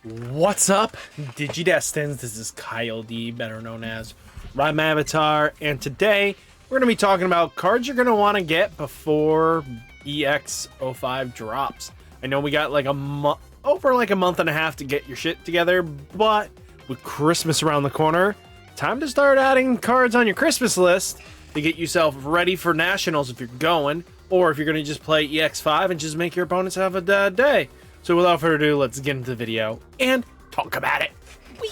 What's up, Digidestins? This is Kyle D, better known as RideMyAvatar, and today we're going to be talking about cards you're going to want to get before Ex-05 drops. I know we got like a month and a half to get your shit together, but with Christmas around the corner, time to start adding cards on your Christmas list to get yourself ready for Nationals if you're going, or if you're going to just play EX5 and just make your opponents have a bad day. So without further ado, let's get into the video and talk about it. Whee!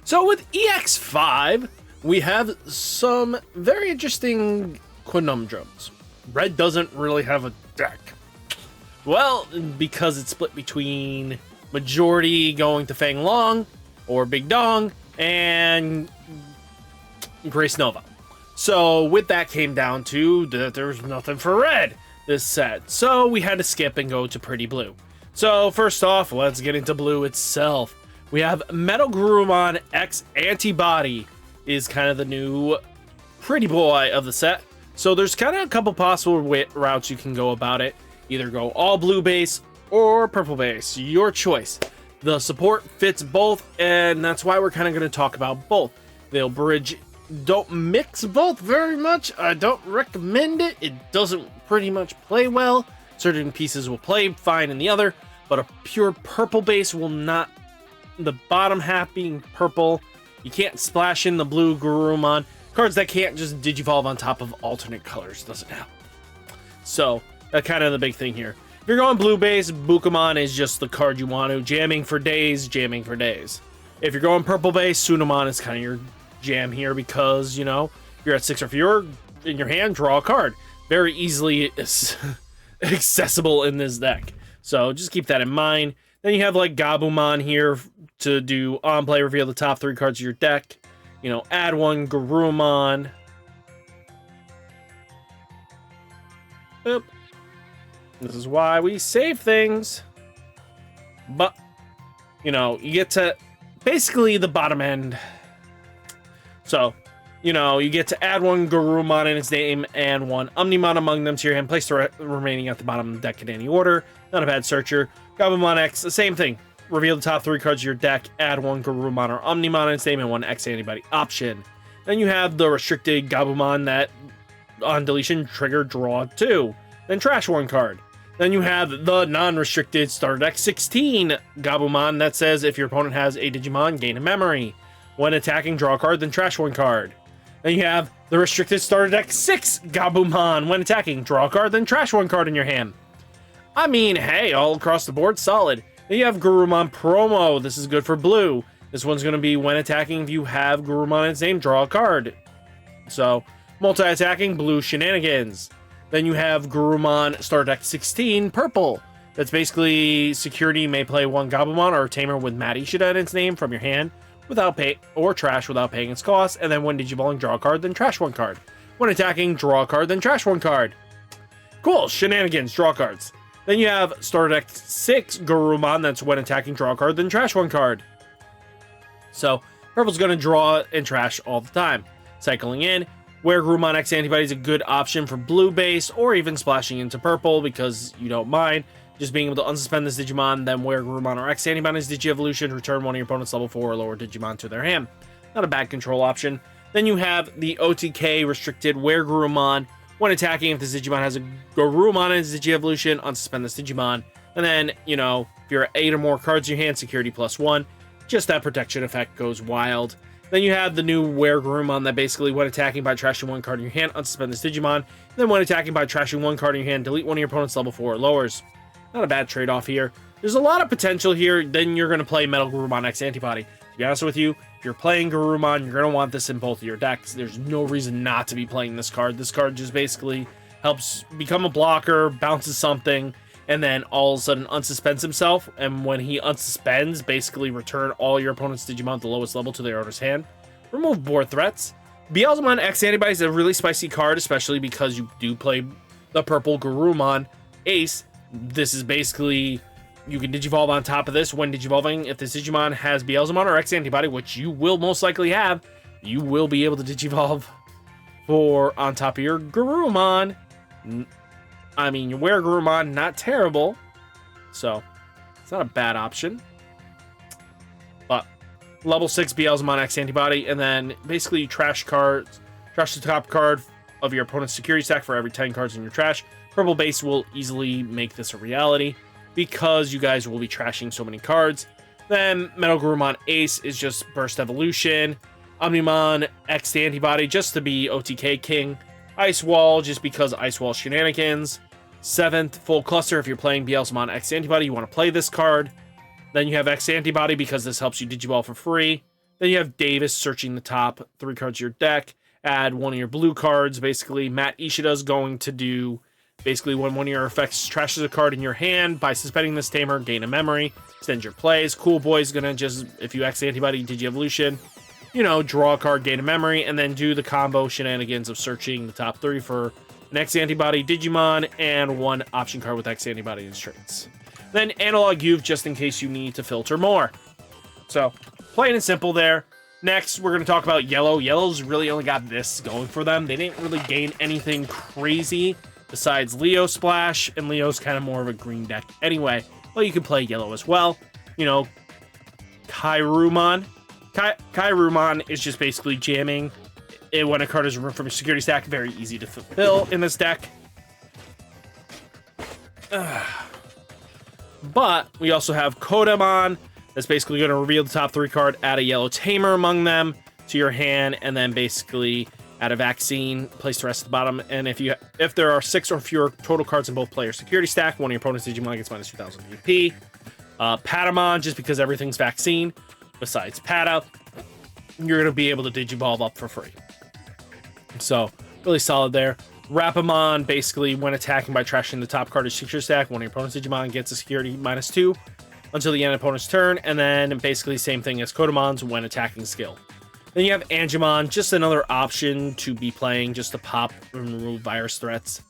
So with EX5, we have some very interesting conundrums. Red doesn't really have a deck. Well, because it's split between majority going to Fanglongm or Big Dong and Grace Nova. So with that came down to that there's nothing for red this set. So we had to skip and go to Pretty Blue. So first off, let's get into blue itself. We have Metal Garurumon X Antibody is kind of the new pretty boy of the set. So there's kind of a couple possible routes you can go about it. Either go all blue base or purple base, your choice. The support fits both, and that's why we're kind of going to talk about both. They'll bridge, don't mix both very much. I don't recommend it. It doesn't pretty much play well. Certain pieces will play fine in the other, but a pure purple base will not. The bottom half being purple, you can't splash in the blue Garurumon. Cards that can't just digivolve on top of alternate colors doesn't help. So that's kind of the big thing here. If you're going blue base, Bukamon is just the card you want to. Jamming for days, jamming for days. If you're going purple base, Sunamon is kind of your jam here because, you know, you're at 6 or fewer in your hand, draw a card. Very easily accessible in this deck. So just keep that in mind. Then you have like Gabumon here to do on play, reveal the top 3 cards of your deck. You know, add one Garurumon. Oop. This is why we save things. But, you know, you get to basically the bottom end. So, you know, you get to add one Garurumon in its name and one Omnimon among them to your hand. Place the remaining at the bottom of the deck in any order. Not a bad searcher. Gabumon X, the same thing. Reveal the top 3 cards of your deck. Add one Garurumon or Omnimon in its name and one X Antibody option. Then you have the restricted Gabumon that on deletion trigger draw 2. Then trash 1 card. Then you have the non-restricted Starter Deck 16 Gabumon that says if your opponent has a Digimon, gain a memory. When attacking, draw a card, then trash 1 card. Then you have the restricted Starter Deck 6 Gabumon. When attacking, draw a card, then trash 1 card in your hand. I mean, hey, all across the board, solid. Then you have Garurumon Promo. This is good for blue. This one's going to be when attacking, if you have Garurumon in its name, draw a card. So, multi-attacking, blue shenanigans. Then you have Garurumon Starter Deck 16 Purple. That's basically security may play one Gabumon or Tamer with Mad Ishida in its name from your hand without pay or trash without paying its cost. And then when digivolving, draw a card, then trash 1 card. When attacking, draw a card, then trash 1 card. Cool, shenanigans, draw cards. Then you have Starter Deck 6 Garurumon. That's when attacking, draw a card, then trash 1 card. So, purple's going to draw and trash all the time. Cycling in, where Garurumon X Antibody is a good option for blue base, or even splashing into purple because you don't mind. Just being able to unsuspend this Digimon, then wear Garurumon or X Antibody's Digi-Evolution, return one of your opponent's level 4 or lower Digimon to their hand. Not a bad control option. Then you have the OTK restricted, wear Garurumon. When attacking, if this Digimon has a Garurumon in its Digi-Evolution, unsuspend this Digimon. And then, you know, if you're at 8 or more cards in your hand, security +1. Just that protection effect goes wild. Then you have the new Wear Garurumon that basically, when attacking by trashing 1 card in your hand, unsuspend this Digimon. And then when attacking by trashing 1 card in your hand, delete one of your opponent's level 4 or lowers. Not a bad trade-off here. There's a lot of potential here. Then you're going to play Metal Garurumon X Antibody. To be honest with you, if you're playing Garurumon, you're going to want this in both of your decks. There's no reason not to be playing this card. This card just basically helps become a blocker, bounces something, and then all of a sudden unsuspends himself. And when he unsuspends, basically return all your opponent's Digimon at the lowest level to their owner's hand. Remove board threats. Bellar X Antibody is a really spicy card, especially because you do play the purple Garurumon Ace. This is basically, you can Digivolve on top of this when Digivolving. If this Digimon has Bellar or X Antibody, which you will most likely have, you will be able to Digivolve for on top of your Garurumon. I mean, your Wear Garurumon, not terrible. So, it's not a bad option. level 6 Beelzemon X Antibody, and then basically you trash cards, trash the top card of your opponent's security stack for every 10 cards in your trash. Purple base will easily make this a reality because you guys will be trashing so many cards. Then Metal Garurumon Ace is just Burst Evolution. Omnimon X Antibody just to be OTK King. Ice Wall just because Ice Wall shenanigans. 7th Full Cluster if you're playing Beelzemon X Antibody, you want to play this card. Then you have X Antibody because this helps you Digiball for free. Then you have Davis searching the top 3 cards of your deck. Add one of your blue cards. Basically, Matt Ishida's going to do basically when one of your effects trashes a card in your hand by suspending this tamer, gain a memory, extend your plays. Cool Boy's gonna just, if you X Antibody Digi-Evolution, you know, draw a card, gain a memory, and then do the combo shenanigans of searching the top 3 for an X Antibody Digimon and 1 option card with X Antibody and traits. Then Analog Youth just in case you need to filter more. So, plain and simple there. Next, we're going to talk about Yellow. Yellow's really only got this going for them. They didn't really gain anything crazy besides Leo Splash, and Leo's kind of more of a green deck anyway. Well, you can play Yellow as well. You know, Kairumon. Kairumon is just basically jamming it when a card is removed from your security stack. Very easy to fulfill in this deck. But we also have Kodamon. That's basically going to reveal the top 3 card, add a yellow tamer among them to your hand, and then basically add a vaccine, place the rest at the bottom. And if there are 6 or fewer total cards in both players' security stack, one of your opponent's Digimon gets minus 2,000 DP. Patamon, just because everything's vaccine, besides Pata, you're going to be able to Digivolve up for free. So, really solid there. Rapamon, basically, when attacking by trashing the top card of security stack, one of your opponent's Digimon gets a security minus 2 until the end of opponent's turn, and then basically same thing as Kodamon's when attacking skill. Then you have Angemon, just another option to be playing just to pop and remove virus threats.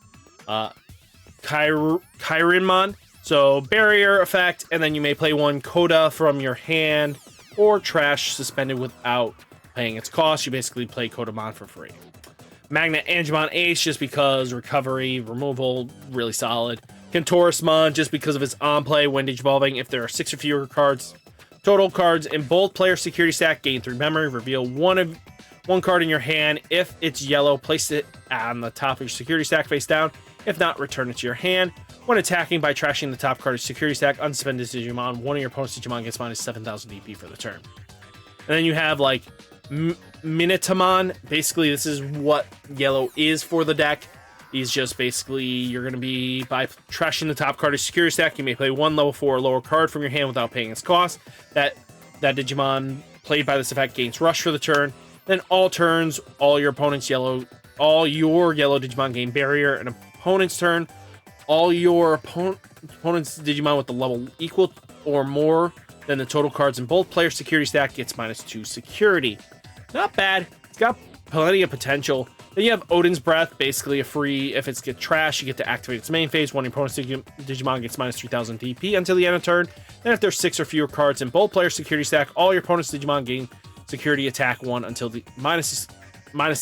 Kairinmon, so barrier effect, and then you may play 1 Koda from your hand or trash suspended without paying its cost. You basically play Kodamon for free. Magnet Angemon Ace, just because recovery, removal, really solid. Kentorusmon, just because of its on-play when Digivolving. If there are 6 or fewer cards, total cards in both player security stack, gain 3 memory, reveal one card in your hand. If it's yellow, place it on the top of your security stack face down. If not, return it to your hand. When attacking by trashing the top card of security stack, unsuspend this Digimon. One of your opponent's Digimon gets minus 7,000 DP for the turn. And then you have like Minitamon. Basically, this is what yellow is for the deck. He's just basically, you're going to be, by trashing the top card of security stack, you may play 1 level 4 or lower card from your hand without paying its cost. That Digimon played by this effect gains rush for the turn. Then all turns, all your yellow Digimon gain barrier. An opponent's turn, all your opponent's Digimon with the level equal or more than the total cards in both player security stack gets minus 2 security. Not bad. It's got plenty of potential. Then you have Odin's Breath, basically a free, if it's get trash, you get to activate its main phase. One of your opponent's Digimon gets minus 3,000 DP until the end of turn. Then if there's 6 or fewer cards in both player security stack, all your opponent's Digimon gain security attack 1 until the minus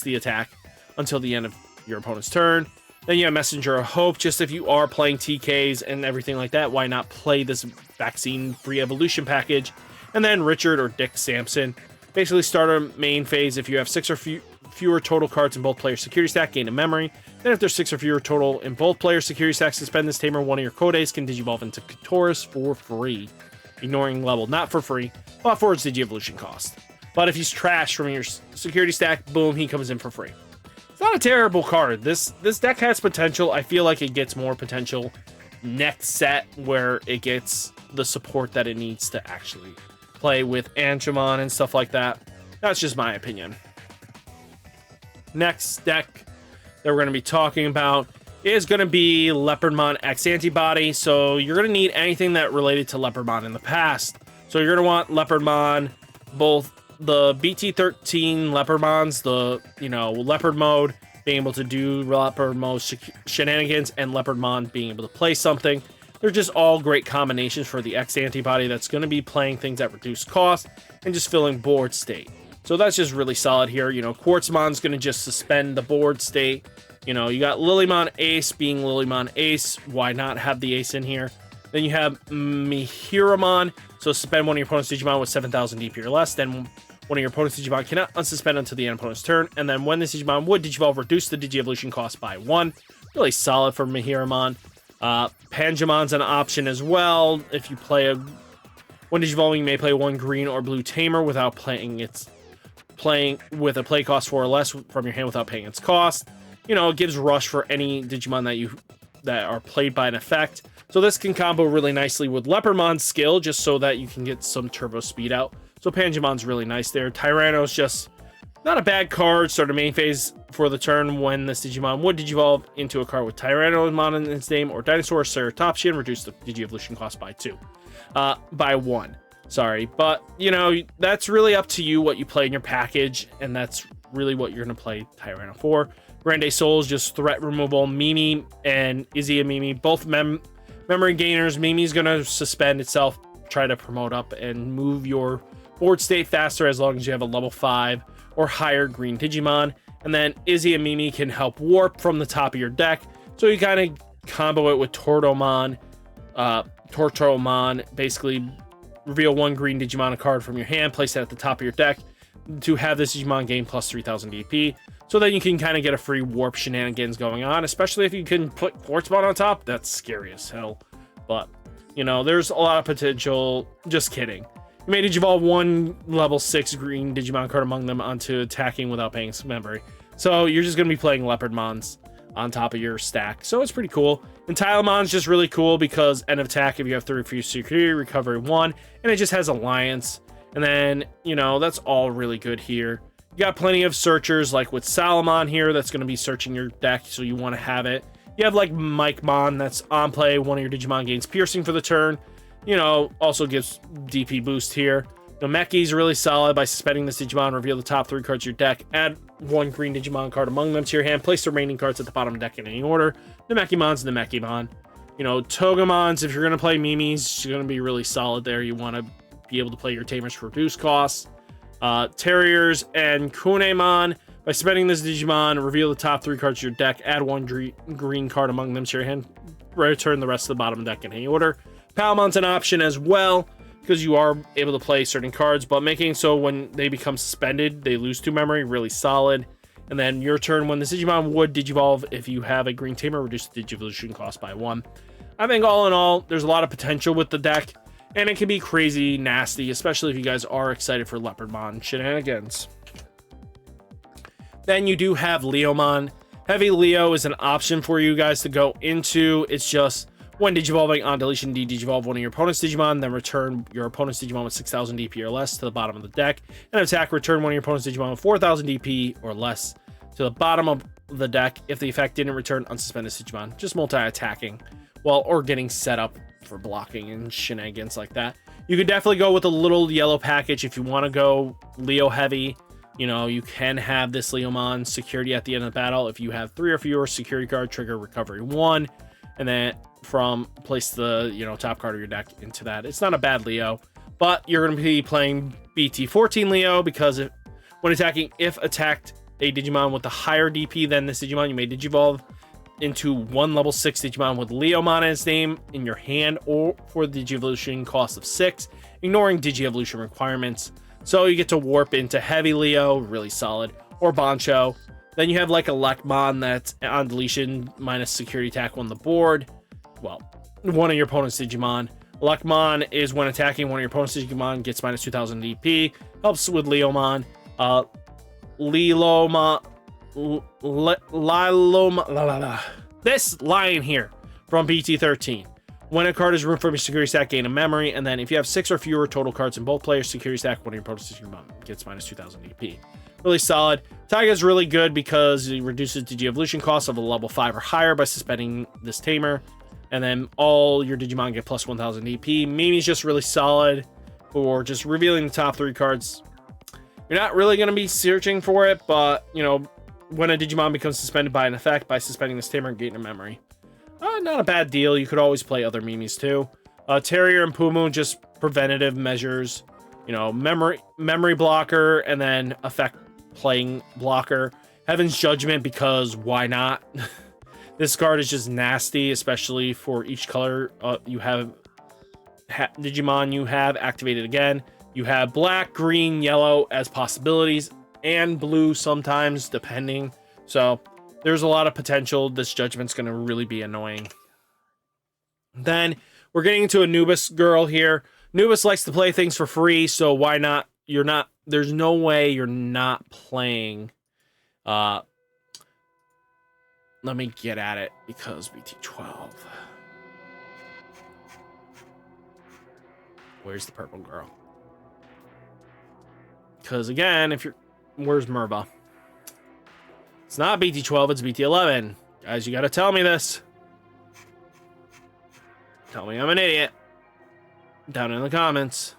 the attack until the end of your opponent's turn. Then you have Messenger of Hope, just if you are playing TKs and everything like that, why not play this vaccine free evolution package? And then Richard or Dick Sampson, basically start a main phase. If you have 6 or fewer total cards in both player security stack, gain a memory. Then if there's 6 or fewer total in both player security stacks, suspend this tamer. One of your Kodes can Digivolve into Katoris for free, ignoring level, not for free, but for its Digi-Evolution cost. But if he's trashed from your security stack, boom, he comes in for free. It's not a terrible card. This deck has potential. I feel like it gets more potential next set where it gets the support that it needs to actually play with Angemon and stuff like that. That's just my opinion. Next deck that we're going to be talking about is going to be Leopardmon X Antibody. So you're going to need anything that related to Leopardmon in the past. So you're going to want Leopardmon, both the BT13 Leopardmons, the, Leopard mode, being able to do Leopard mode shenanigans, and Leopardmon being able to play something. They're just all great combinations for the X Antibody that's going to be playing things at reduced cost and just filling board state. So that's just really solid here. Quartzmon's going to just suspend the board state. You got Lilymon Ace being Lilymon Ace. Why not have the Ace in here? Then you have Mihiramon. So suspend one of your opponent's Digimon with 7,000 DP or less. Then one of your opponent's Digimon cannot unsuspend until the end opponent's turn. And then when this Digimon would Digivolve, reduce the Digi-Evolution cost by 1. Really solid for Mihiramon. Pangemon's an option as well. If you play when Digivolving, you may play one green or blue Tamer without playing with a play cost 4 or less from your hand without paying its cost. You know, it gives rush for any Digimon that are played by an effect. So this can combo really nicely with Leopardmon's skill, just so that you can get some turbo speed out. So Pangemon's really nice there. Tyranno's just not a bad card. Start a main phase for the turn when this Digimon would Digivolve into a card with Tyrannomon in its name or Dinosaur Ceratopsian. Reduce the Digi-Evolution cost by 1. Sorry, but you know, that's really up to you what you play in your package, and that's really what you're going to play Tyranno for. Grande Soul's just threat removal. Mimi and Izzy and Mimi, both memory gainers. Mimi's going to suspend itself, try to promote up and move your board state faster as long as you have a level 5 or higher green Digimon. And then Izzy and Mimi can help warp from the top of your deck. So you kind of combo it with Tortomon. Basically reveal one green Digimon card from your hand, place it at the top of your deck to have this Digimon gain plus 3,000 DP. So then you can kind of get a free warp shenanigans going on, especially if you can put Quartzbot on top. That's scary as hell. But, you know, there's a lot of potential. Just kidding. You may Digivolve one level 6 green Digimon card among them onto attacking without paying some memory. So you're just going to be playing Leopardmons on top of your stack. So it's pretty cool. And Tylemon's just really cool because end of attack, if you have 3 for your security, recovery 1, and it just has Alliance. And then, you know, that's all really good here. You got plenty of searchers, like with Salamon here, that's going to be searching your deck, so you want to have it. You have like Mamon, that's on play. One of your Digimon gains piercing for the turn. You know, also gives DP boost here. Nameki's really solid by suspending this Digimon, reveal the top 3 cards of your deck, add 1 green Digimon card among them to your hand, place the remaining cards at the bottom of the deck in any order. Namekimon's Namekimon. You know, Togemon's, if you're going to play Mimi's, you're going to be really solid there. You want to be able to play your Tamers for reduced costs. Terriers and Kunemon. By spending this Digimon, reveal the top 3 cards of your deck, add 1 green card among them to your hand, return the rest of the bottom of the deck in any order. Palamon's an option as well, because you are able to play certain cards, but making so when they become suspended, they lose 2 memory, really solid. And then your turn, when the Digimon would Digivolve, if you have a green Tamer, reduce the Digivolution cost by 1. I think all in all, there's a lot of potential with the deck, and it can be crazy nasty, especially if you guys are excited for Leopardmon shenanigans. Then you do have Leomon. Heavy Leo is an option for you guys to go into. It's just when Digivolving on deletion, Digivolve one of your opponent's Digimon, then return your opponent's Digimon with 6,000 DP or less to the bottom of the deck. And attack, return one of your opponent's Digimon with 4,000 DP or less to the bottom of the deck. If the effect didn't return, unsuspend this Digimon. Just multi-attacking, or getting set up for blocking and shenanigans like that. You could definitely go with a little yellow package if you want to go Leo heavy. You know, you can have this Leomon security at the end of the battle. If you have 3 or fewer security card, trigger recovery 1, and then place the, you know, top card of your deck into that. It's not a bad Leo, but you're going to be playing BT14 Leo because when attacking, if attacked a Digimon with a higher DP than this Digimon, you may Digivolve into 1 level 6 Digimon with Leomon in its name in your hand, or for the Digi-Evolution cost of 6, ignoring Digi-Evolution requirements. So you get to warp into Heavy Leo, really solid, or Bancho. Then you have like a Lekmon that's on deletion, minus security attack on the board. Well, one of your opponent's Digimon. Lekmon is when attacking one of your opponent's Digimon, gets minus 2,000 DP. Helps with Leomon. This lion here from BT13. When a card is removed from your security stack, gain a memory, and then if you have 6 or fewer total cards in both players' security stack, one of your opponent's Digimon gets minus 2,000 DP. Really solid. Taiga is really good because it reduces the Digi-Evolution cost of a level 5 or higher by suspending this Tamer, and then all your Digimon get plus 1,000 DP. Mimi's just really solid for just revealing the top 3 cards. You're not really going to be searching for it, but, you know, when a Digimon becomes suspended by an effect, by suspending this Tamer, gain a memory. Not a bad deal. You could always play other Mimis too. Terrier and Pumu, just preventative measures. You know, memory blocker, and then effect playing blocker. Heaven's Judgment, because why not? This card is just nasty, especially for each color you have Digimon you have activated again. You have black, green, yellow as possibilities, and blue sometimes, depending. So there's a lot of potential. This Judgment's going to really be annoying. Then we're getting into Anubis girl here. Anubis likes to play things for free, so why not? There's no way you're not playing. Let me get at it, because BT12. Where's the purple girl? Because again, where's Merva? It's not BT12, it's BT11. Guys, you gotta tell me this. Tell me I'm an idiot. Down in the comments.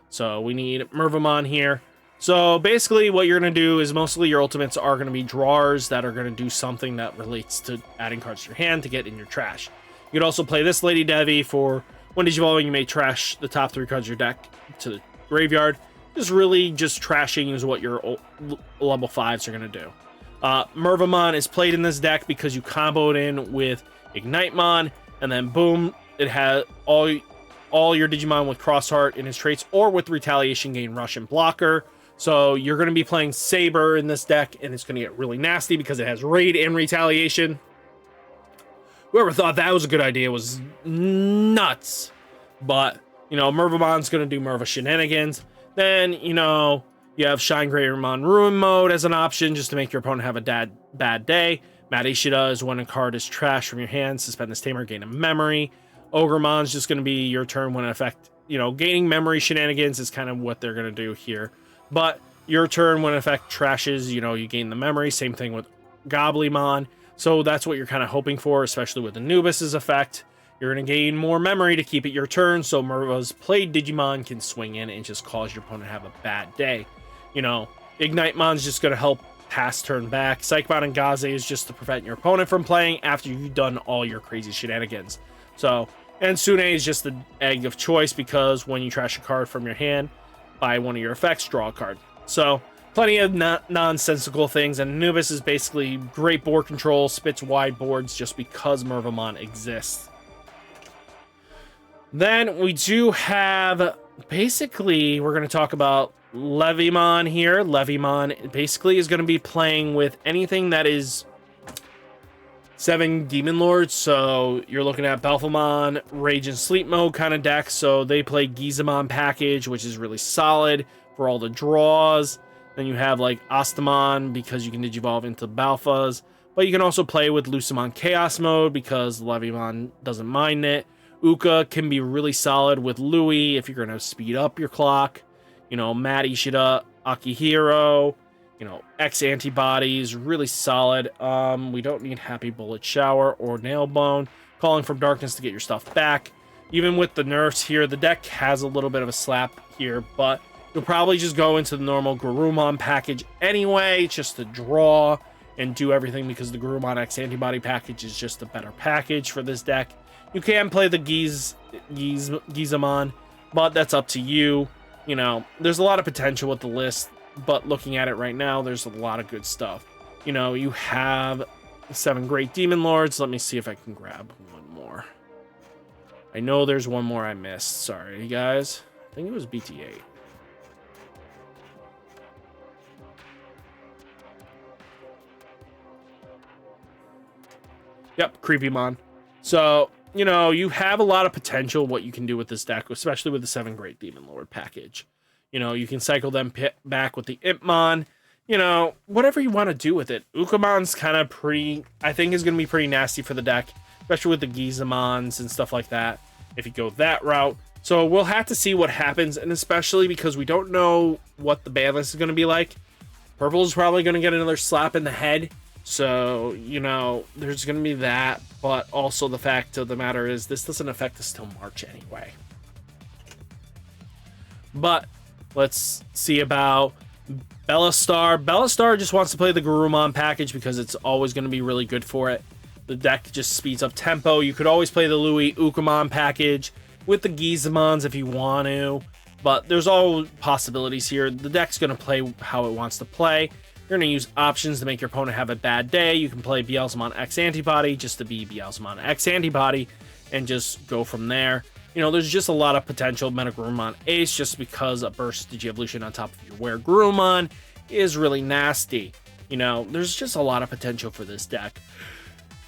So we need Mervamon here. So basically what you're going to do is mostly your ultimates are going to be drawers that are going to do something that relates to adding cards to your hand to get in your trash. You could also play this Lady Devi for when Digivolving, you may trash the top 3 cards of your deck to the graveyard. Just trashing is what your level 5s are going to do. Mervamon is played in this deck because you combo it in with Ignitemon, and then boom, it has all your Digimon with Crossheart in his traits, or with Retaliation gain Rush and Blocker. So you're going to be playing Saber in this deck, and it's going to get really nasty because it has Raid and Retaliation. Whoever thought that was a good idea was nuts. But, Mervamon's going to do Merva shenanigans. Then, you have Shine Greymon Ruin Mode as an option, just to make your opponent have a bad day. Mad Ishida is when a card is trashed from your hand. Suspend this Tamer, gain a memory. Ogremon's just going to be your turn when effect, gaining memory shenanigans is kind of what they're going to do here. But your turn when effect trashes, you gain the memory. Same thing with Goblimon. So that's what you're kind of hoping for, especially with Anubis's effect. You're going to gain more memory to keep it your turn, so Merva's played Digimon can swing in and just cause your opponent to have a bad day. Ignitemon's just going to help pass turn back. Psychbot and Gaze is just to prevent your opponent from playing after you've done all your crazy shenanigans. So, and Sune is just the egg of choice, because when you trash a card from your hand by one of your effects, draw a card. So, plenty of nonsensical things, and Anubis is basically great board control, spits wide boards just because Mervamon exists. Then we do have, basically, we're going to talk about Levimon here. Levimon basically is going to be playing with anything that is 7 Demon Lords. So you're looking at Balfamon, Rage and Sleep Mode kind of deck. So they play Gizamon package, which is really solid for all the draws. Then you have like Ostamon, because you can Digivolve into Balfas. But you can also play with Lucamon Chaos Mode, because Levimon doesn't mind it. Uka can be really solid with Louis if you're going to speed up your clock. Mad Ishida, Akihiro, Antibody is really solid. We don't need Happy Bullet Shower or Nailbone. Calling from Darkness to get your stuff back. Even with the nerfs here, the deck has a little bit of a slap here, but you'll probably just go into the normal Garurumon package anyway, just to draw and do everything, because the Garurumon X Antibody package is just a better package for this deck. You can play the Gizamon, but that's up to you. There's a lot of potential with the list, but looking at it right now, there's a lot of good stuff. You have 7 Great Demon Lords. Let me see if I can grab one more. I know there's one more I missed. Sorry, guys. I think it was BT8. Yep, Creepymon. So, you have a lot of potential what you can do with this deck, especially with the 7 Great Demon Lord package. You can cycle them back with the Impmon. Whatever you want to do with it. Ukamon's kind of I think is going to be pretty nasty for the deck, especially with the Gizamons and stuff like that, if you go that route. So we'll have to see what happens, and especially because we don't know what the ban list is going to be like. Purple is probably going to get another slap in the head. So, there's going to be that, but also the fact of the matter is this doesn't affect us till March anyway. But let's see about Bellastar. Bellastar just wants to play the Garurumon package because it's always going to be really good for it. The deck just speeds up tempo. You could always play the Louis Ukamon package with the Gizamons if you want to, but there's all possibilities here. The deck's going to play how it wants to play. You're going to use options to make your opponent have a bad day. You can play Leomon X Antibody just to be Leomon X Antibody and just go from there. You know, there's just a lot of potential. Metagroomon Ace, just because a burst Digievolution on top of your Weregroomon is really nasty. You know, there's just a lot of potential for this deck.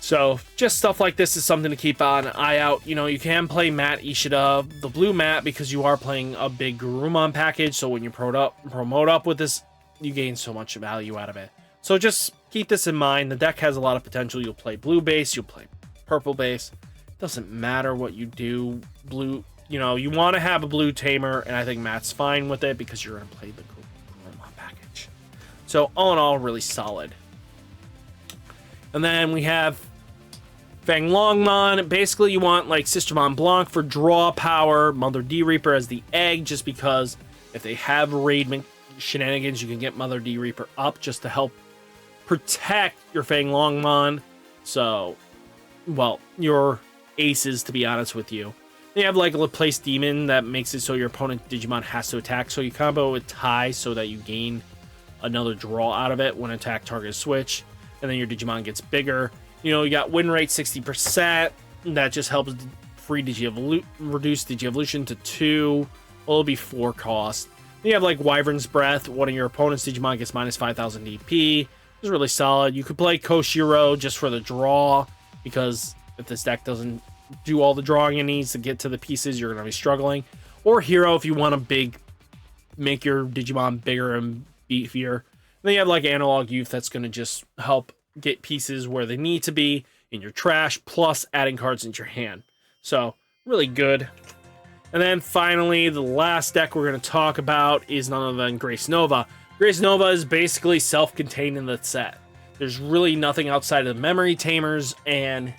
So, just stuff like this is something to keep an eye out. You know, you can play Matt Ishida, the blue Matt, because you are playing a big Garurumon package. So, when you promote up with this, you gain so much value out of it. So, just keep this in mind. The deck has a lot of potential. You'll play blue base, you'll play purple base. Doesn't matter what you do. Blue, you know, you want to have a blue tamer, and I think Matt's fine with it because you're going to play the Garurumon package. So, all in all, really solid. And then we have Fanglongmon. Basically, you want like Sistermon Blanc for draw power, Mother D Reaper as the egg, just because if they have raid shenanigans, you can get Mother D Reaper up just to help protect your Fanglongmon. So, well, your aces, to be honest with you. They have like a Place Demon that makes it so your opponent Digimon has to attack. So you combo with tie so that you gain another draw out of it when attack target switch. And then your Digimon gets bigger. You know, you got win rate 60%. That just helps reduce Digievolution to 2. Well, it'll be 4 cost. Then you have like Wyvern's Breath. One of your opponent's Digimon gets minus 5,000 DP. It's really solid. You could play Koshiro just for the draw, because if this deck doesn't do all the drawing it needs to get to the pieces, you're going to be struggling. Or Hero if you want to make your Digimon bigger and beefier. And then you have like Analog Youth that's going to just help get pieces where they need to be in your trash, plus adding cards into your hand. So, really good. And then finally, the last deck we're going to talk about is none other than Grace Nova. Grace Nova is basically self-contained in the set. There's really nothing outside of the memory tamers and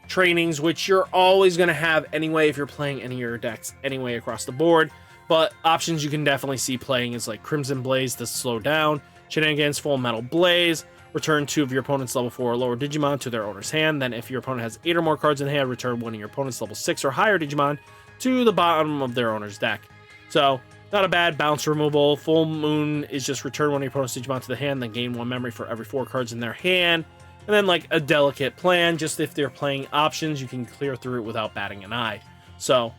trainings, which you're always going to have anyway if you're playing any of your decks anyway across the board. But options you can definitely see playing is like Crimson Blaze to slow down, Shenanigans, Full Metal Blaze, return 2 of your opponent's level 4 or lower Digimon to their owner's hand. Then if your opponent has 8 or more cards in hand, return one of your opponent's level 6 or higher Digimon to the bottom of their owner's deck. So, not a bad bounce removal. Full Moon is just return one of your opponent's Digimon to the hand, then gain 1 memory for every 4 cards in their hand. And then like a Delicate Plan, just if they're playing options, you can clear through it without batting an eye. So,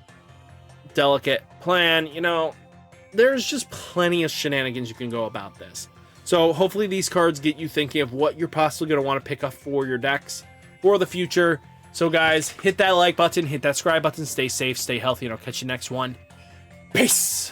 Delicate Plan, you know, there's just plenty of shenanigans you can go about this. So hopefully these cards get you thinking of what you're possibly going to want to pick up for your decks for the future. So guys, hit that like button, hit that subscribe button, stay safe, stay healthy, and I'll catch you next one. Peace!